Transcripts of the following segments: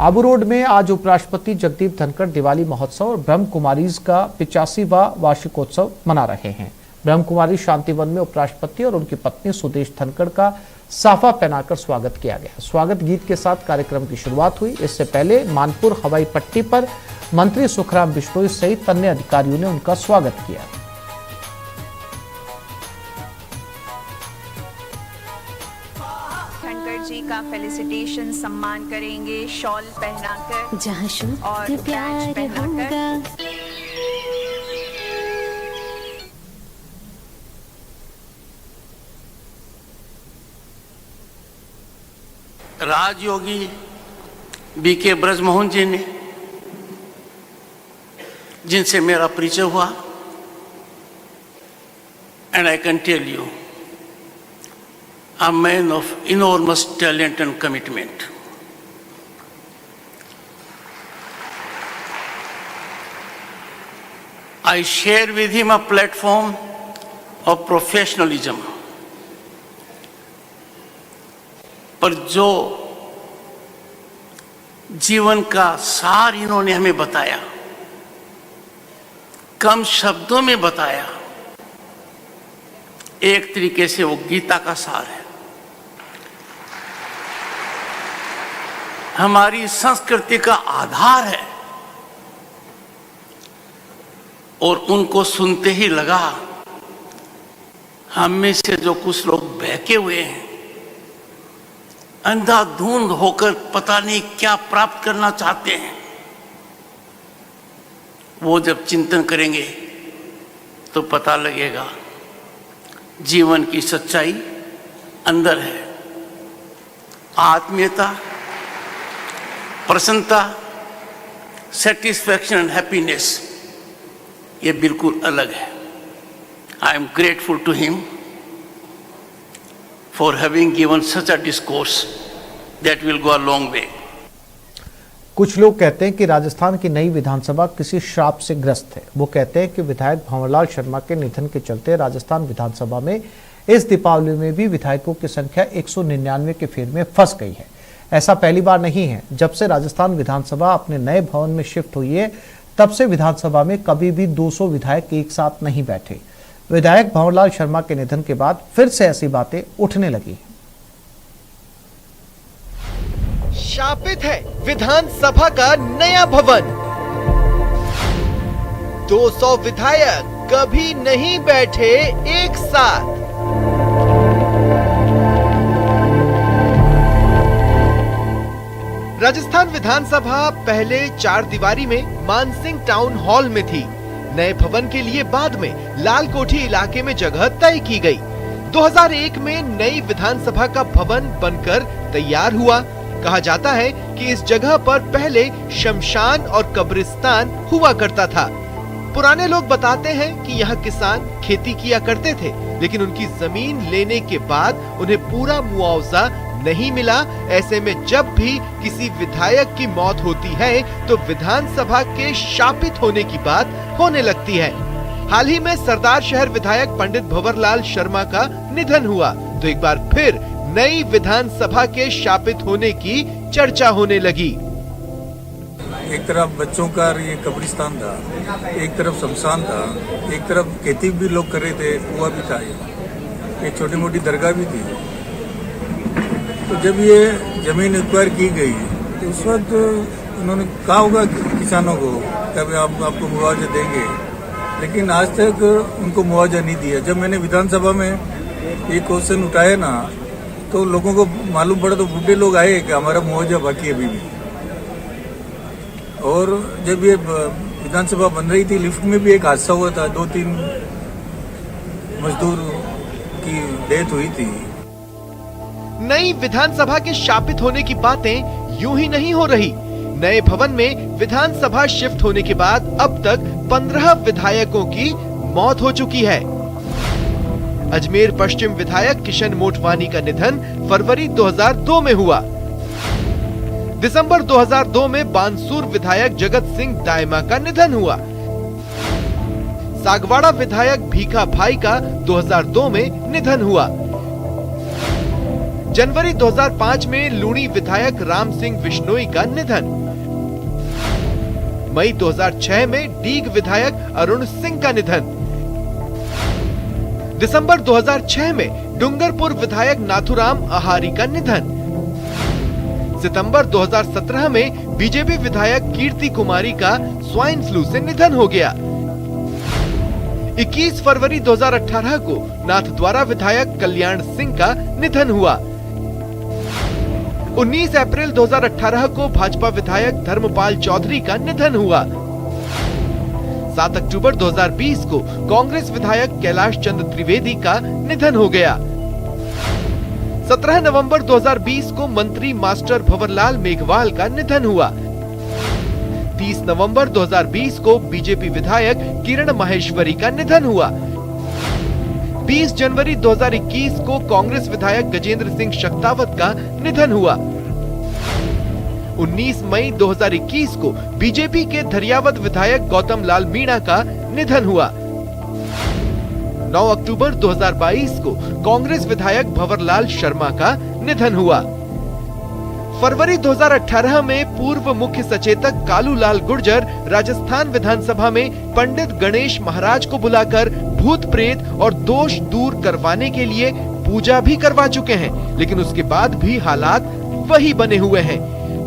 Abu road में आज उपराष्ट्रपति जगदीप धनखड़ दिवाली महोत्सव और ब्रह्म कुमारीज का 85वां वार्षिकोत्सव मना रहे हैं। ब्रह्म कुमारी शांतिवन में उपराष्ट्रपति और उनकी पत्नी सुदेश धनखड़ का साफा पहनाकर स्वागत किया गया। स्वागत गीत के साथ कार्यक्रम की शुरुआत हुई। इससे पहले मानपुर हवाई पट्टी पर मंत्री सुखराम बिश्नोई सहित अन्य अधिकारियों ने उनका स्वागत किया। धनखड़ जी का फेलिसिटेशन सम्मान करेंगे शॉल पहनाकर जहाँ शुद्ध और प्यार होगा। राजयोगी बीके ब्रजमोहन जी ने, जिनसे मेरा परिचय हुआ, and I can tell you a man of enormous talent and commitment. I share with him a platform of professionalism. पर जो जीवन का सार इन्होंने हमें बताया, कम शब्दों में बताया, एक तरीके से वो गीता का सार है। हमारी संस्कृति का आधार है। और उनको सुनते ही लगा हम में से जो कुछ लोग बहके हुए हैं, अंधाधुंध होकर पता नहीं क्या प्राप्त करना चाहते हैं, वो जब चिंतन करेंगे तो पता लगेगा जीवन की सच्चाई अंदर है। आत्मीयता, प्रसन्नता, सेटिस्फैक्शन एंड हैप्पीनेस, ये बिल्कुल अलग है। I am grateful to him for having given such a discourse that will go a long way. कुछ लोग कहते हैं कि राजस्थान की नई विधानसभा किसी श्राप से ग्रस्त है। वो कहते हैं कि विधायक भंवरलाल शर्मा के निधन के चलते राजस्थान विधानसभा में इस दीपावली में भी विधायकों की संख्या 199 के फेर में फंस गई है। ऐसा पहली बार नहीं है। जब से राजस्थान विधानसभा अपने नए भवन में शिफ्ट हुई है, तब से विधानसभा में कभी भी 200 विधायक एक साथ नहीं बैठे। विधायक भंवरलाल शर्मा के निधन के बाद फिर से ऐसी बातें उठने लगी। शापित है विधानसभा का नया भवन। 200 विधायक कभी नहीं बैठे एक साथ। राजस्थान विधानसभा पहले 4 दीवारी में मानसिंह टाउन हॉल में थी। नए भवन के लिए बाद में लाल कोठी इलाके में जगह तय की गई। 2001 में नई विधानसभा का भवन बनकर तैयार हुआ। कहा जाता है कि इस जगह पर पहले शमशान और कब्रिस्तान हुआ करता था। पुराने लोग बताते हैं कि यहाँ किसान खेती किया करते थे, लेकिन उनकी जमीन लेने के बाद उन्हें पूरा मुआवजा नहीं मिला। ऐसे में जब भी किसी विधायक की मौत होती है तो विधानसभा के शापित होने की बात होने लगती है। हाल ही में सरदार शहर विधायक पंडित भंवरलाल शर्मा का निधन हुआ तो एक बार फिर नई विधानसभा के शापित होने की चर्चा होने लगी। एक तरफ बच्चों का ये कब्रिस्तान था, एक तरफ शमशान था, एक तरफ खेती भी लोग कर रहे थे, कुआ भी था, एक छोटी मोटी दरगाह भी थी। तो जब ये जमीन एक्वायर की गई तो उस वक्त उन्होंने कहा होगा किसानों को कि आपको मुआवजा देंगे, लेकिन आज तक उनको मुआवजा नहीं दिया। जब मैंने विधानसभा में ये क्वेश्चन उठाया ना, तो लोगों को मालूम पड़ा तो बूढ़े लोग आए कि हमारा मुआवजा बाकी है अभी भी। और जब ये विधानसभा बन रही थी, लिफ्ट में भी एक हादसा हुआ था, 2-3 मजदूर की डेथ हुई थी। नई विधानसभा के शापित होने की बातें यूं ही नहीं हो रही। नए भवन में विधानसभा शिफ्ट होने के बाद अब तक 15 विधायकों की मौत हो चुकी है। अजमेर पश्चिम विधायक किशन मोटवानी का निधन फरवरी 2002 में हुआ। दिसंबर 2002 में बानसूर विधायक जगत सिंह दायमा का निधन हुआ। सागवाड़ा विधायक भीखा भाई का 2002 में निधन हुआ। जनवरी 2005 में लूणी विधायक राम सिंह बिश्नोई का निधन। मई 2006 में डीग विधायक अरुण सिंह का निधन। दिसंबर 2006 में डूंगरपुर विधायक नाथुराम आहारी का निधन। सितंबर 2017 में बीजेपी विधायक कीर्ति कुमारी का स्वाइन फ्लू से निधन हो गया। 21 फरवरी 2018 को नाथद्वारा विधायक कल्याण सिंह का निधन हुआ। 19 अप्रैल 2018 को भाजपा विधायक धर्मपाल चौधरी का निधन हुआ। 7 अक्टूबर 2020 को कांग्रेस विधायक कैलाश चंद्र त्रिवेदी का निधन हो गया। 17 नवंबर 2020 को मंत्री मास्टर भंवरलाल मेघवाल का निधन हुआ। 30 नवंबर 2020 को बीजेपी विधायक किरण माहेश्वरी का निधन हुआ। 20 जनवरी 2021 को कांग्रेस विधायक गजेंद्र सिंह शक्तावत का निधन हुआ। 19 मई 2021 को बीजेपी के धरियावत विधायक गौतम लाल मीणा का निधन हुआ। 9 अक्टूबर 2022 को कांग्रेस विधायक भंवरलाल शर्मा का निधन हुआ। फरवरी 2018 में पूर्व मुख्य सचेतक कालूलाल गुर्जर राजस्थान विधानसभा में पंडित गणेश महाराज को बुलाकर भूत प्रेत और दोष दूर करवाने के लिए पूजा भी करवा चुके हैं, लेकिन उसके बाद भी हालात वही बने हुए हैं।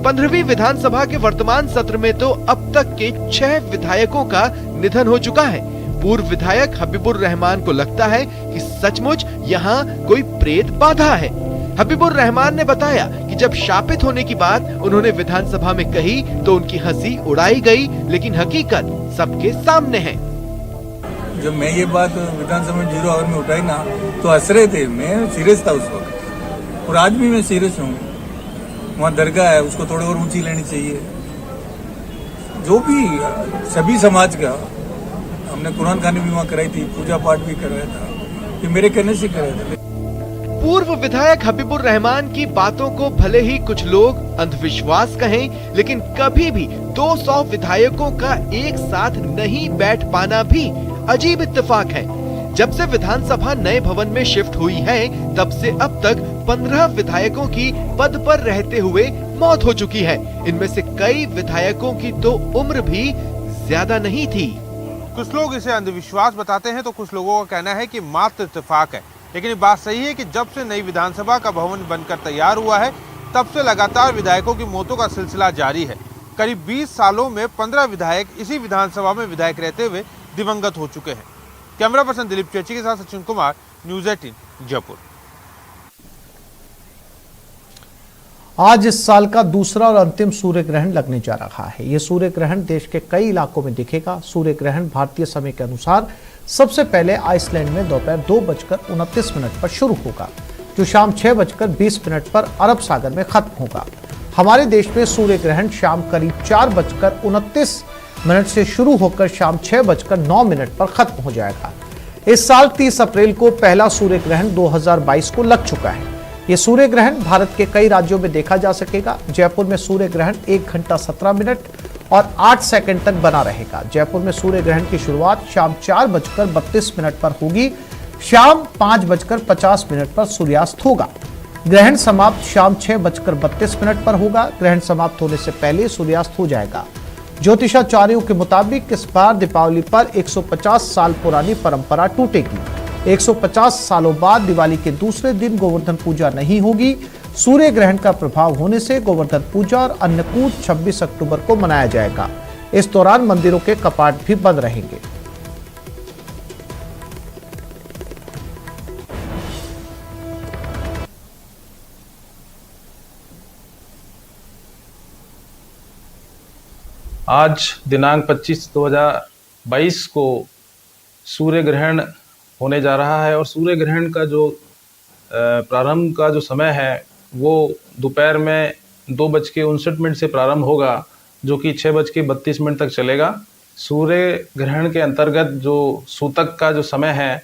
15वीं विधानसभा के वर्तमान सत्र में तो अब तक के 6 विधायकों का निधन हो चुका है। पूर्व विधायक हबीबुर रहमान को लगता है कि सचमुच यहाँ कोई प्रेत बाधा है। हबीबुर रहमान ने बताया कि जब शापित होने की बात उन्होंने विधानसभा में कही तो उनकी हंसी उड़ाई गई, लेकिन हकीकत सबके सामने है। जब मैं ये बात विधानसभा में 0 आवर में उठाई ना तो हंस रहे थे। मैं सीरियस था उस वक्त, और आज भी मैं सीरियस हूँ। वहाँ दरगाह है, उसको थोड़ी और ऊंची लेनी चाहिए। जो भी सभी समाज का, हमने कुरान खानी भी वहाँ कराई थी, पूजा पाठ भी कराया था, ये मेरे कहने से कराया था। पूर्व विधायक हबीबुर रहमान की बातों को भले ही कुछ लोग अंधविश्वास कहें, लेकिन कभी भी 200 विधायकों का एक साथ नहीं बैठ पाना भी अजीब इत्तेफाक है। जब से विधानसभा नए भवन में शिफ्ट हुई है, तब से अब तक 15 विधायकों की पद पर रहते हुए मौत हो चुकी है। इनमें से कई विधायकों की तो उम्र भी ज्यादा नहीं थी। कुछ लोग इसे अंधविश्वास बताते हैं तो कुछ लोगों का कहना है कि मात्र इत्तेफाक है। लेकिन ये बात सही है कि जब से नई विधानसभा का भवन बनकर तैयार हुआ है, तब से लगातार विधायकों की मौतों का सिलसिला जारी है। करीब 20 सालों में 15 विधायक इसी विधानसभा में विधायक रहते हुए दिवंगत हो चुके हैं। कैमरा पर्सन दिलीप चेची के साथ सचिन कुमार, न्यूज़ 18 जयपुर। आज इस साल का दूसरा और अंतिम सूर्य ग्रहण लगने जा रहा है। यह सूर्य ग्रहण देश के कई इलाकों में दिखेगा। सूर्य ग्रहण भारतीय समय के अनुसार सबसे पहले आइसलैंड में दोपहर 2:29 पर शुरू होगा, जो शाम 6:20 पर अरब सागर में खत्म होगा। हमारे देश में सूर्य ग्रहण शाम करीब 4:29 से शुरू होकर शाम 6:09 पर खत्म हो जाएगा। इस साल 30 अप्रैल को पहला सूर्य ग्रहण 2022 को लग चुका है। यह सूर्य ग्रहण भारत के कई राज्यों में देखा जा सकेगा। जयपुर में सूर्य ग्रहण 1 घंटा 17 मिनट और 8 सेकंड तक बना रहेगा। जयपुर में सूर्य ग्रहण की शुरुआत शाम 4:32 पर होगी। शाम 5:50 पर सूर्यास्त होगा। ग्रहण समाप्त शाम 6:32 पर होगा। ग्रहण समाप्त होने से पहले सूर्यास्त हो जाएगा। ज्योतिषाचार्यों के मुताबिक इस बार दीपावली पर 150 साल पुरानी परंपरा टूटेगी। 150 सालों बाद दिवाली के दूसरे दिन गोवर्धन पूजा नहीं होगी। सूर्य ग्रहण का प्रभाव होने से गोवर्धन पूजा और अन्नकूट 26 अक्टूबर को मनाया जाएगा। इस दौरान मंदिरों के कपाट भी बंद रहेंगे। आज दिनांक 25/2022 को सूर्य ग्रहण होने जा रहा है और सूर्य ग्रहण का जो प्रारंभ का जो समय है वो दोपहर में 2:59 से प्रारंभ होगा, जो कि 6:32 तक चलेगा। सूर्य ग्रहण के अंतर्गत जो सूतक का जो समय है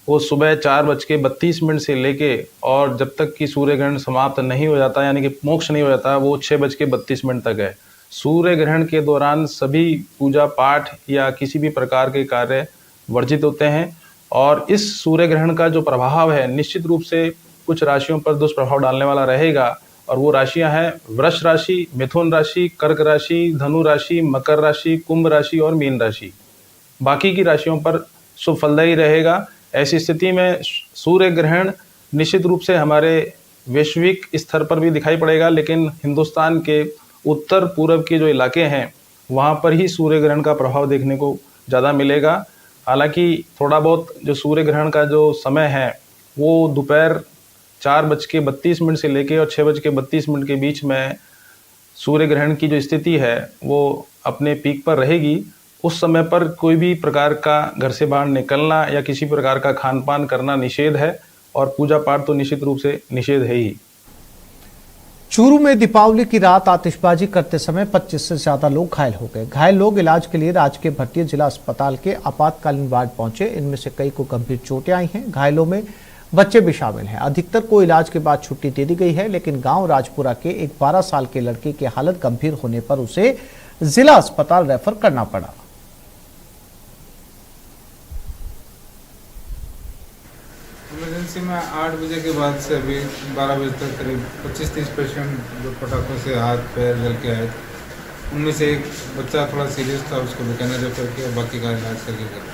वो सुबह 4:32 से लेके और जब तक कि सूर्य ग्रहण समाप्त नहीं हो जाता, यानी कि मोक्ष नहीं हो जाता, वो 6:32 तक है। सूर्य ग्रहण के दौरान सभी पूजा पाठ या किसी भी प्रकार के कार्य वर्जित होते हैं और इस सूर्य ग्रहण का जो प्रभाव है निश्चित रूप से कुछ राशियों पर दुष्प्रभाव डालने वाला रहेगा, और वो राशियां हैं वृष राशि, मिथुन राशि, कर्क राशि, धनु राशि, मकर राशि, कुंभ राशि और मीन राशि। बाकी की राशियों पर शुभ फलदायी रहेगा। ऐसी स्थिति में सूर्य ग्रहण निश्चित रूप से हमारे वैश्विक स्तर पर भी दिखाई पड़ेगा, लेकिन हिंदुस्तान के उत्तर पूर्व के जो इलाके हैं वहाँ पर ही सूर्य ग्रहण का प्रभाव देखने को ज़्यादा मिलेगा। हालांकि थोड़ा बहुत जो सूर्य ग्रहण का जो समय है वो दोपहर 4:32 से लेके और 6:32 के बीच में सूर्य ग्रहण की जो स्थिति है वो अपने पीक पर रहेगी। उस समय पर कोई भी प्रकार का घर से बाहर निकलना या किसी प्रकार का खान पान करना निषेध है, और पूजा पाठ तो निश्चित रूप से निषेध है ही। चूरू में दीपावली की रात आतिशबाजी करते समय 25 से ज्यादा लोग घायल हो गए। घायल लोग इलाज के लिए राजकीय भर्ती जिला अस्पताल के आपातकालीन वार्ड पहुंचे। इनमें से कई को गंभीर चोटें आई हैं। घायलों में बच्चे भी शामिल हैं। अधिकतर को इलाज के बाद छुट्टी दे दी गई है, लेकिन गांव राजपुरा के एक 12 साल के लड़के की हालत गंभीर होने पर उसे जिला अस्पताल रेफर करना पड़ा। इमरजेंसी में 8 बजे के बाद से अभी 12 बजे तक करीब 25-30 पेशेंट जो पटाखों से हाथ पैर जल के आए। उनमें से एक बच्चा थोड़ा सीरियस था, उसको बीकानेर रेफर किया, बाकी का इलाज करके।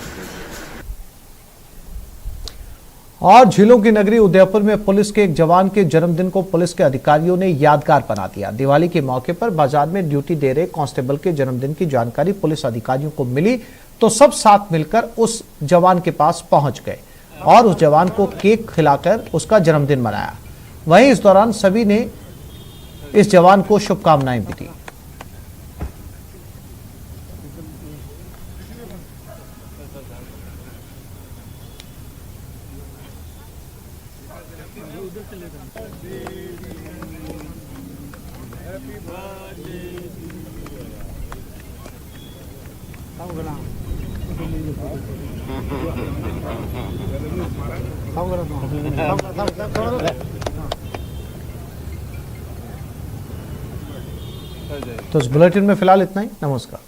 और झीलों की नगरी उदयपुर में पुलिस के एक जवान के जन्मदिन को पुलिस के अधिकारियों ने यादगार बना दिया। दिवाली के मौके पर बाजार में ड्यूटी दे रहे कांस्टेबल के जन्मदिन की जानकारी पुलिस अधिकारियों को मिली तो सब साथ मिलकर उस जवान के पास पहुंच गए और उस जवान को केक खिलाकर उसका जन्मदिन मनाया। वहीं इस दौरान सभी ने इस जवान को शुभकामनाएं भी दी। तो इस बुलेटिन में फिलहाल इतना ही। नमस्कार।